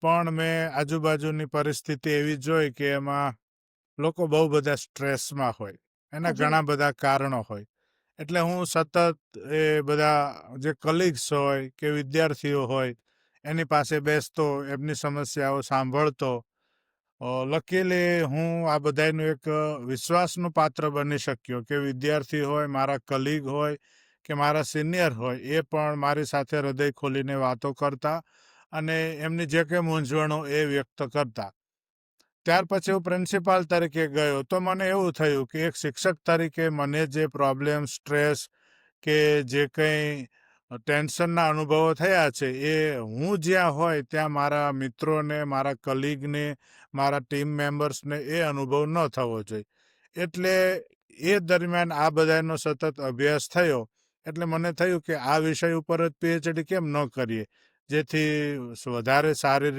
પણ મેં આજુબાજુની પરિસ્થિતિ એવી જોઈ કે એમાં લોકો બહુ બધા સ્ટ્રેસમાં હોય. એના જી, ઘણા બધા કારણો હોય. એટલે હું સતત એ બધા જે કલીગ્સ હોય કે વિદ્યાર્થીઓ હોય એની પાસે બેસતો, એમની સમસ્યાઓ સાંભળતો. લકીલી હું આ બધાનું એક વિશ્વાસનું પાત્ર બની શક્યો કે વિદ્યાર્થી હોય, મારા કલીગ હોય કે મારા સિનિયર હોય, એ પણ મારી સાથે હૃદય ખોલીને વાતો કરતા અને એમની જે કંઈ મૂંઝવણો એ વ્યક્ત કરતા. ત્યાર પછી હું પ્રિન્સિપાલ તરીકે ગયો તો મને એવું થયું કે એક શિક્ષક તરીકે મને જે પ્રોબ્લેમ, સ્ટ્રેસ કે જે કંઈ ટેન્શનના અનુભવો થયા છે એ હું જ્યાં હોય ત્યાં મારા મિત્રોને, મારા કલીગને, મારા ટીમ મેમ્બર્સને એ અનુભવ ન થવો જોઈએ. એટલે એ દરમિયાન આ બધાનો સતત અભ્યાસ થયો. એટલે મને થયું કે આ વિષય ઉપર જ પીએચડી કેમ ન કરીએ, જેથી વધારે સારી રીતે